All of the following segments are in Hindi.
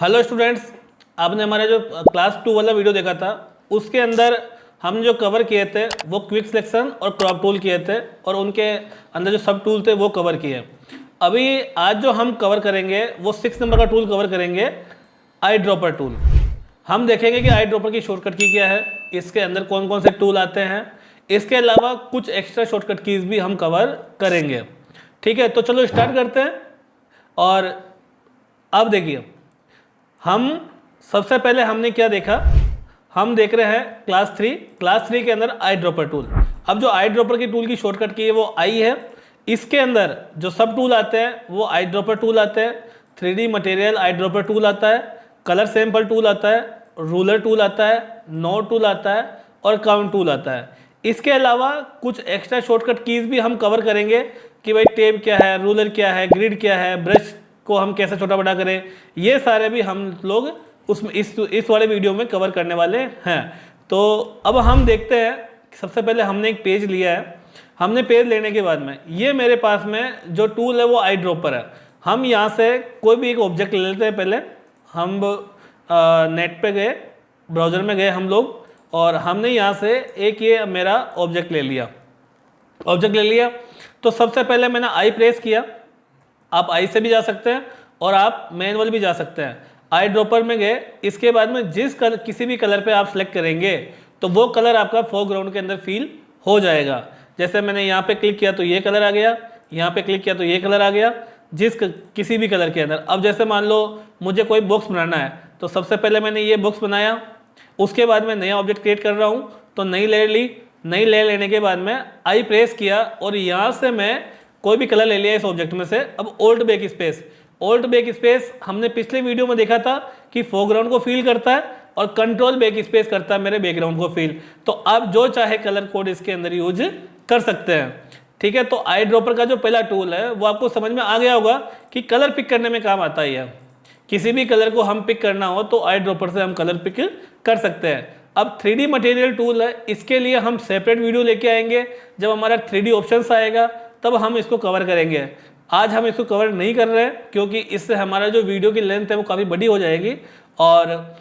हेलो स्टूडेंट्स, आपने हमारा जो क्लास 2 वाला वीडियो देखा था उसके अंदर हम जो कवर किए थे वो क्विक सिलेक्शन और क्रॉप टूल किए थे और उनके अंदर जो सब टूल थे वो कवर किए। अभी आज जो हम कवर करेंगे वो 6 नंबर का टूल कवर करेंगे, आई ड्रॉपर टूल। हम देखेंगे कि आई ड्रॉपर की शॉर्टकट की क्या है, इसके अंदर कौन कौन से टूल आते हैं, इसके अलावा कुछ एक्स्ट्रा शॉर्टकट कीज भी हम कवर करेंगे। ठीक है, तो चलो स्टार्ट करते हैं। और अब देखिए, हम सबसे पहले हमने क्या देखा, हम देख रहे हैं क्लास 3 के अंदर आई ड्रॉपर टूल। अब जो आई ड्रॉपर की टूल की शॉर्टकट की है वो आई है। इसके अंदर जो सब टूल आते हैं वो आई ड्रॉपर टूल आते हैं, 3D material eye dropper tool आता है, कलर सैंपल टूल आता है, रूलर टूल आता है, नोट टूल आता है और काउंट टूल आता है। इसके अलावा कुछ एक्स्ट्रा शॉर्टकट कीज भी हम कवर करेंगे कि भाई टेप क्या है, रूलर क्या है, ग्रिड क्या है, ब्रश को हम कैसे छोटा बड़ा करें, ये सारे भी हम लोग उसमें इस वाले वीडियो में कवर करने वाले हैं। तो अब हम देखते हैं, सबसे पहले हमने एक पेज लिया है। हमने पेज लेने के बाद में ये मेरे पास में जो टूल है वो आई ड्रॉपर है। हम यहाँ से कोई भी एक ऑब्जेक्ट ले लेते हैं। पहले हम नेट पे गए, ब्राउज़र में गए हम लोग, और हमने यहाँ से एक ये मेरा ऑब्जेक्ट ले लिया। तो सबसे पहले मैंने आई प्रेस किया। आप आई से भी जा सकते हैं और आप मैनुअल भी जा सकते हैं। आई ड्रॉपर में गए, इसके बाद में किसी भी कलर पे आप सेलेक्ट करेंगे तो वो कलर आपका फोरग्राउंड के अंदर फील हो जाएगा। जैसे मैंने यहाँ पे क्लिक किया तो ये कलर आ गया, यहाँ पे क्लिक किया तो ये कलर आ गया, किसी भी कलर के अंदर। अब जैसे मान लो मुझे कोई बॉक्स बनाना है तो सबसे पहले मैंने ये बॉक्स बनाया, उसके बाद मैं नया ऑब्जेक्ट क्रिएट कर रहा हूँ तो नई लेयर ली। नई लेयर लेने के बाद में आई प्रेस किया और यहाँ से मैं कोई भी कलर ले लिया इस ऑब्जेक्ट में से। अब ऑल्ट बैक स्पेस हमने पिछले वीडियो में देखा था कि फोरग्राउंड को फील करता है और कंट्रोल बैक स्पेस करता है मेरे बैकग्राउंड को फील। तो आप जो चाहे कलर कोड इसके अंदर यूज कर सकते हैं। ठीक है, तो आई ड्रॉपर का जो पहला टूल है वो आपको समझ में आ गया होगा कि कलर पिक करने में काम आता ही है। किसी भी कलर को हम पिक करना हो तो आई ड्रॉपर से हम कलर पिक कर सकते हैं। अब 3D मटेरियल टूल है, इसके लिए हम सेपरेट वीडियो लेके आएंगे। जब हमारा 3D ऑप्शंस आएगा तब हम इसको कवर करेंगे। आज हम इसको कवर नहीं कर रहे हैं क्योंकि इससे हमारा जो वीडियो की लेंथ है वो काफ़ी बड़ी हो जाएगी। और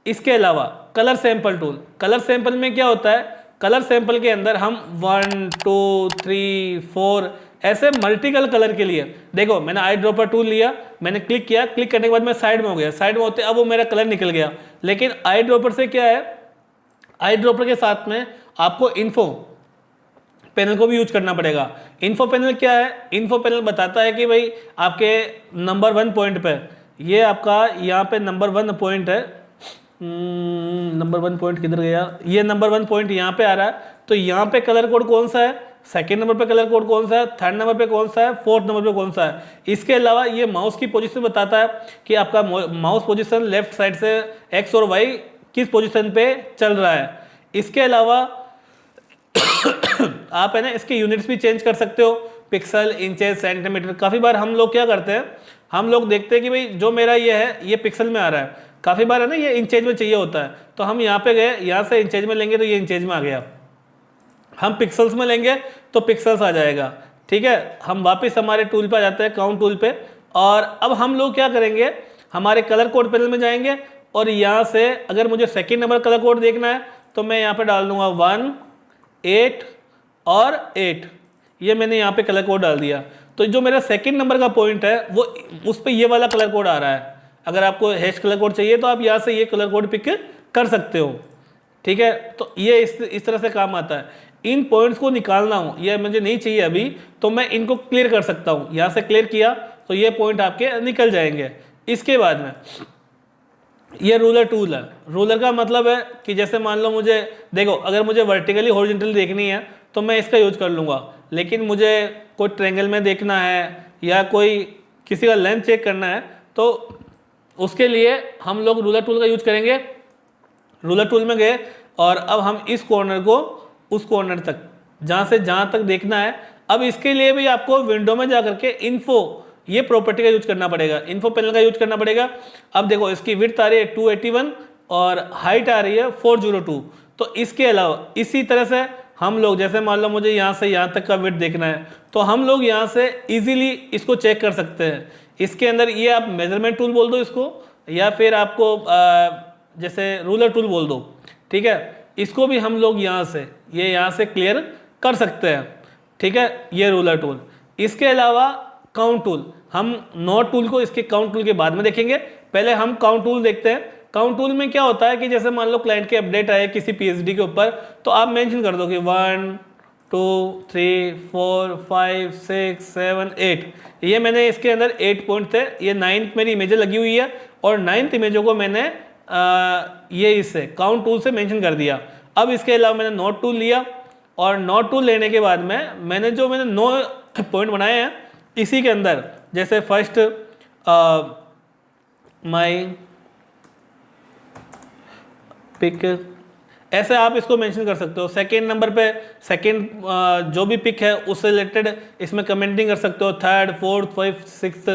इसके अलावा कलर सैंपल में क्या होता है, कलर सैंपल के अंदर हम 1 2 3 4 ऐसे मल्टीपल कलर के लिए, देखो मैंने आई ड्रॉपर टूल लिया, मैंने क्लिक किया, क्लिक करने के बाद मैं साइड में हो गया, साइड में होते अब वो मेरा कलर निकल गया। लेकिन आई ड्रॉपर से क्या है, आई ड्रॉपर के साथ में आपको इन्फो पैनल को भी यूज करना पड़ेगा। इन्फो पैनल क्या है, इन्फो पैनल बताता है कि भाई आपके नंबर 1 पॉइंट पे, ये आपका यहाँ पे नंबर 1 पॉइंट है। नंबर 1 पॉइंट किधर गया, ये नंबर 1 पॉइंट यहाँ पे आ रहा है। तो यहाँ पे कलर कोड कौन सा है, सेकेंड नंबर पे कलर कोड कौन सा है, थर्ड नंबर पे कौन सा है, फोर्थ नंबर पे कौन सा है। इसके अलावा ये माउस की पोजीशन बताता है कि आपका माउस पोजीशन लेफ्ट साइड से एक्स और वाई किस पोजीशन पे चल रहा है। इसके अलावा आप है ना इसके यूनिट्स भी चेंज कर सकते हो, पिक्सल, इंचेस, सेंटीमीटर। काफ़ी बार हम लोग क्या करते हैं, हम लोग देखते हैं कि भाई जो मेरा ये है ये पिक्सल में आ रहा है, काफ़ी बार है ना ये इंचेज में चाहिए होता है। तो हम यहाँ पे गए, यहाँ से इंचेज में लेंगे तो ये इंचेज में आ गया, हम पिक्सल्स में लेंगे तो पिक्सल्स आ जाएगा। ठीक है, हम वापस हमारे टूल पे आ जाते हैं, काउंट टूल पे। और अब हम लोग क्या करेंगे, हमारे कलर कोड पैनल में जाएंगे और यहाँ से अगर मुझे सेकेंड नंबर कलर कोड देखना है तो मैं यहाँ पे डाल दूंगा 1 8 और 8। ये मैंने यहाँ पे कलर कोड डाल दिया। तो जो मेरा सेकंड नंबर का पॉइंट है वो उस पर ये वाला कलर कोड आ रहा है। अगर आपको हैश कलर कोड चाहिए तो आप यहाँ से ये कलर कोड पिक कर सकते हो। ठीक है, तो ये इस तरह से काम आता है। इन पॉइंट्स को निकालना हो, ये मुझे नहीं चाहिए अभी, तो मैं इनको क्लियर कर सकता हूँ। यहाँ से क्लियर किया तो ये पॉइंट आपके निकल जाएंगे। इसके बाद में ये रूलर टूल है। रूलर का मतलब है कि जैसे मान लो मुझे, देखो अगर मुझे वर्टिकली हॉरिजॉन्टली देखनी है तो मैं इसका यूज कर लूँगा। लेकिन मुझे कोई ट्रायंगल में देखना है या कोई किसी का लेंथ चेक करना है तो उसके लिए हम लोग रूलर टूल का यूज करेंगे। रूलर टूल में गए और अब हम इस कॉर्नर को उस कॉर्नर तक, जहाँ से जहाँ तक देखना है। अब इसके लिए भी आपको विंडो में जा करके इन्फो, ये प्रॉपर्टी का यूज करना पड़ेगा, इन्फो पैनल का यूज करना पड़ेगा। अब देखो इसकी विड्थ आ रही है 281 और हाइट आ रही है 402। तो इसके अलावा इसी तरह से हम लोग, जैसे मान लो मुझे यहाँ से यहाँ तक का विड्थ देखना है तो हम लोग यहाँ से इजीली इसको चेक कर सकते हैं। इसके अंदर ये आप मेजरमेंट टूल बोल दो इसको, या फिर आपको जैसे रूलर टूल बोल दो, ठीक है, इसको भी हम लोग यहाँ से यहाँ से क्लियर कर सकते हैं, ठीक है, ये रूलर टूल। इसके अलावा काउंट टूल, हम नोट टूल को इसके काउंट टूल के बाद में देखेंगे, पहले हम काउंट टूल देखते हैं। काउंट टूल में क्या होता है कि जैसे मान लो क्लाइंट के अपडेट आए किसी पीएचडी के ऊपर, तो आप मेंशन कर दो कि 1 2 3 4 5 6 7 8, ये मैंने इसके अंदर 8 पॉइंट थे, ये 9th मेरी इमेज लगी हुई है और 9th इमेजों को मैंने ये इससे काउंट टूल से मेंशन कर दिया। अब इसके अलावा मैंने नोट टूल लिया और नोट टूल लेने के बाद में मैंने 9 पॉइंट बनाए हैं, इसी के अंदर जैसे फर्स्ट माई पिक, ऐसे आप इसको मेंशन कर सकते हो। सेकेंड नंबर पे सेकेंड जो भी पिक है उससे रिलेटेड इसमें कमेंटिंग कर सकते हो, थर्ड फोर्थ फिफ्थ सिक्स्थ।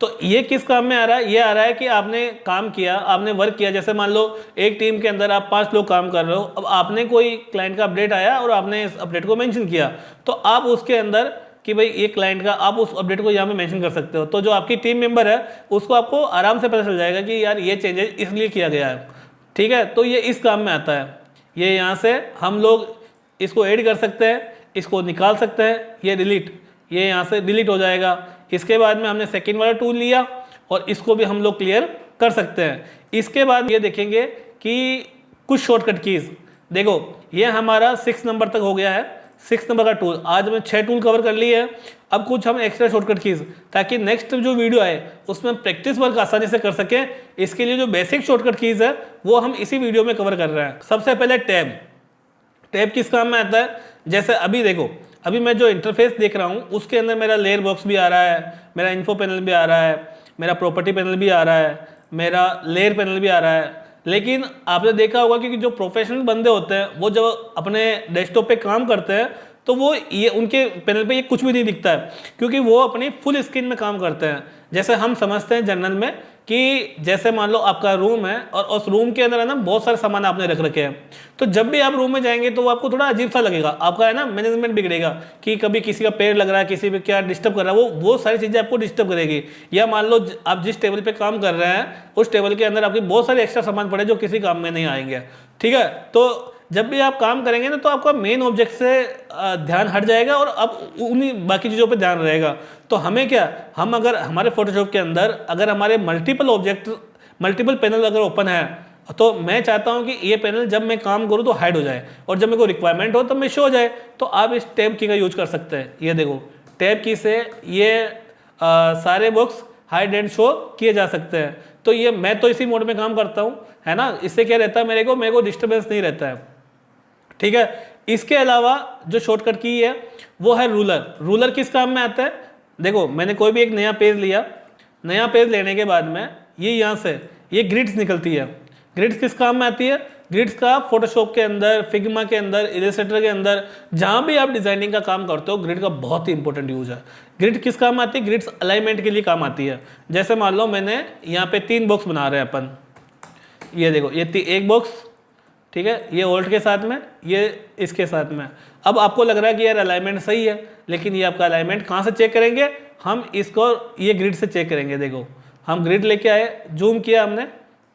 तो ये किस काम में आ रहा है? ये आ रहा है कि आपने काम किया, आपने वर्क किया। जैसे मान लो एक टीम के अंदर आप 5 लोग काम कर रहे हो, अब आपने कोई क्लाइंट का अपडेट आया और आपने इस अपडेट को मेंशन किया, तो आप उसके अंदर कि भाई ये क्लाइंट का, आप उस अपडेट को यहाँ पे मेंशन कर सकते हो। तो जो आपकी टीम मेंबर है उसको आपको आराम से पता चल जाएगा कि यार ये चेंजेस इसलिए किया गया है, ठीक है। तो ये इस काम में आता है। ये यहाँ से हम लोग इसको ऐड कर सकते हैं, इसको निकाल सकते हैं, ये डिलीट, ये यहाँ से डिलीट हो जाएगा। इसके बाद में हमने सेकेंड वाला टूल लिया और इसको भी हम लोग क्लियर कर सकते हैं। इसके बाद ये देखेंगे कि कुछ शॉर्टकट कीज़, देखो ये हमारा 6 नंबर तक हो गया है, 6 नंबर का टूल। आज हमने 6 टूल कवर कर लिए है। अब कुछ हम एक्स्ट्रा शॉर्टकट कीज़, ताकि नेक्स्ट जो वीडियो आए उसमें प्रैक्टिस वर्क आसानी से कर सकें, इसके लिए जो बेसिक शॉर्टकट कीज़ है वो हम इसी वीडियो में कवर कर रहे हैं। सबसे पहले टैब। टैब किस काम में आता है? जैसे अभी देखो, अभी मैं जो इंटरफेस देख रहा हूँ उसके अंदर मेरा लेयर बॉक्स भी आ रहा है, मेरा इन्फो पैनल भी आ रहा है, मेरा प्रॉपर्टी पैनल भी आ रहा है, मेरा लेयर पैनल भी आ रहा है। लेकिन आपने देखा होगा कि जो प्रोफेशनल बंदे होते हैं वो जब अपने डेस्कटॉप पे काम करते हैं तो वो ये उनके पैनल पे ये कुछ भी नहीं दिखता है, क्योंकि वो अपनी फुल स्क्रीन में काम करते हैं। जैसे हम समझते हैं जनरल में कि जैसे मान लो आपका रूम है और उस रूम के अंदर है ना बहुत सारे सामान आपने रख रखे हैं, तो जब भी आप रूम में जाएंगे तो वो आपको थोड़ा अजीब सा लगेगा, आपका है ना मैनेजमेंट बिगड़ेगा कि कभी किसी का पैर लग रहा है, किसी पे क्या डिस्टर्ब कर रहा है, वो सारी चीज़ें आपको डिस्टर्ब करेगी। या मान लो आप जिस टेबल पर काम कर रहे हैं उस टेबल के अंदर आपके बहुत सारे एक्स्ट्रा सामान पड़े जो किसी काम में नहीं आएंगे, ठीक है। तो जब भी आप काम करेंगे ना तो आपका मेन ऑब्जेक्ट से ध्यान हट जाएगा और अब उन्हीं बाकी चीज़ों पे ध्यान रहेगा। तो हमें क्या, हम अगर हमारे फोटोशॉप के अंदर अगर हमारे मल्टीपल ऑब्जेक्ट, मल्टीपल पैनल अगर ओपन है, तो मैं चाहता हूं कि ये पैनल जब मैं काम करूं तो हाइड हो जाए और जब मेरे को रिक्वायरमेंट हो तब मैं शो हो जाए। तो आप इस टैब की का यूज कर सकते हैं। ये देखो टैब की से ये सारे बॉक्स हाइड एंड शो किए जा सकते हैं। तो ये मैं तो इसी मोड में काम करता हूँ, है ना। इससे क्या रहता है, मेरे को डिस्टर्बेंस नहीं रहता है, ठीक है। इसके अलावा जो शॉर्टकट की है वो है रूलर। रूलर किस काम में आता है? देखो मैंने कोई भी एक नया पेज लिया, नया पेज लेने के बाद में ये यहाँ से ये ग्रिड्स निकलती है। ग्रिड्स किस काम में आती है? ग्रिड्स का फोटोशॉप के अंदर, फिग्मा के अंदर, इलस्ट्रेटर के अंदर, जहाँ भी आप डिजाइनिंग का काम करते हो ग्रिड का बहुत ही इंपॉर्टेंट यूज है। ग्रिड किस काम आती है? ग्रिड्स अलाइनमेंट के लिए काम आती है। जैसे मान लो मैंने यहाँ पे 3 बॉक्स बना रहे हैं अपन, ये देखो ये एक बॉक्स, ठीक है, ये ओल्ट के साथ में, ये इसके साथ में। अब आपको लग रहा है कि यार अलाइनमेंट सही है, लेकिन ये आपका अलाइनमेंट कहाँ से चेक करेंगे? हम इसको ये ग्रिड से चेक करेंगे। देखो हम ग्रिड लेके आए, जूम किया हमने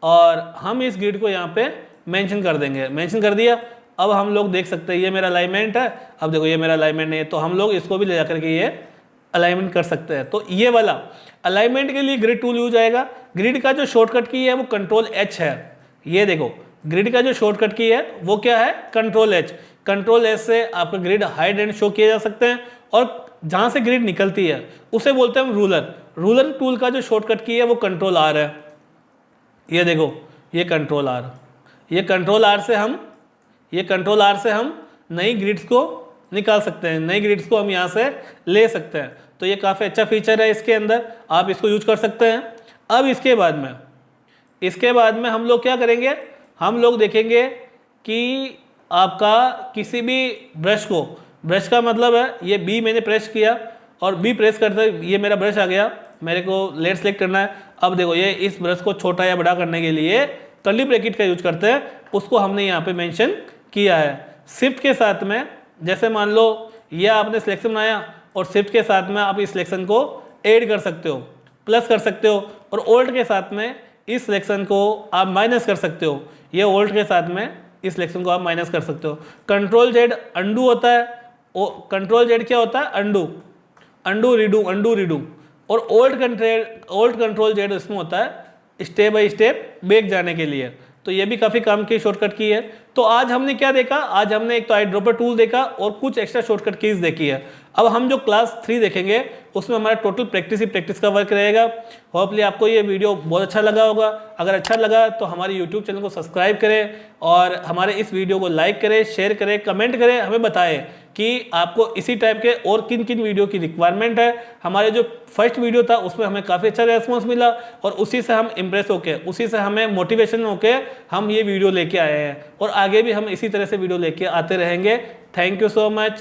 और हम इस ग्रिड को यहाँ पे मेंशन कर देंगे। मेंशन कर दिया, अब हम लोग देख सकते हैं ये मेरा अलाइनमेंट है। अब देखो ये मेरा अलाइनमेंट नहीं है, तो हम लोग इसको भी ले जाकर के ये अलाइनमेंट कर सकते हैं। तो ये वाला अलाइनमेंट के लिए ग्रिड टूल यूज आएगा। ग्रिड का जो शॉर्टकट की है वो Ctrl+H है। ये देखो ग्रिड का जो शॉर्टकट की है वो क्या है? Ctrl+H। Ctrl+H से आपका ग्रिड हाइड एंड शो किए जा सकते हैं और जहाँ से ग्रिड निकलती है उसे बोलते हैं हम रूलर। रूलर टूल का जो शॉर्टकट की है वो Ctrl+R है। ये देखो ये Ctrl+R, ये Ctrl+R से हम नई ग्रिड्स को निकाल सकते हैं, नई ग्रिड्स को हम यहाँ से ले सकते हैं। तो ये काफ़ी अच्छा फीचर है इसके अंदर, आप इसको यूज कर सकते हैं। अब इसके बाद में हम लोग क्या करेंगे? हम लोग देखेंगे कि आपका किसी भी ब्रश को, ब्रश का मतलब है ये बी मैंने प्रेस किया और बी प्रेस करते ये मेरा ब्रश आ गया, मेरे को लेयर सेलेक्ट करना है। अब देखो ये इस ब्रश को छोटा या बड़ा करने के लिए कर्ली ब्रैकेट का यूज करते हैं, उसको हमने यहाँ पे मेंशन किया है। शिफ्ट के साथ में, जैसे मान लो ये आपने सिलेक्शन बनाया और शिफ्ट के साथ में आप इस सिलेक्शन को ऐड कर सकते हो, प्लस कर सकते हो, और ऑल्ट के साथ में इस सिलेक्शन को आप माइनस कर सकते हो, ये ऑल्ट के साथ में इस सिलेक्शन को आप माइनस कर सकते हो। कंट्रोल जेड अंडू होता है, कंट्रोल जेड क्या होता है, अंडू, अंडू रीडू, और ओल्ड कंट्रोल जेड इसमें होता है स्टेप बाय स्टेप बैक जाने के लिए। तो ये भी काफ़ी काम की शॉर्टकट की है। तो आज हमने क्या देखा, आज हमने एक तो आई ड्रॉपर टूल देखा और कुछ एक्स्ट्रा शॉर्टकट कीज देखी है। अब हम जो क्लास 3 देखेंगे उसमें हमारा टोटल प्रैक्टिस ही प्रैक्टिस का वर्क रहेगा। होपफुली आपको ये वीडियो बहुत अच्छा लगा होगा। अगर अच्छा लगा तो हमारे यूट्यूब चैनल को सब्सक्राइब करें और हमारे इस वीडियो को लाइक करें, शेयर करें, कमेंट करें, हमें बताएं कि आपको इसी टाइप के और किन किन वीडियो की रिक्वायरमेंट है। हमारे जो फर्स्ट वीडियो था उसमें हमें काफ़ी अच्छा रेस्पॉन्स मिला और उसी से हम इम्प्रेस होके, उसी से हमें मोटिवेशन होके हम ये वीडियो लेके आए हैं और आगे भी हम इसी तरह से वीडियो लेके आते रहेंगे। Thank you so much.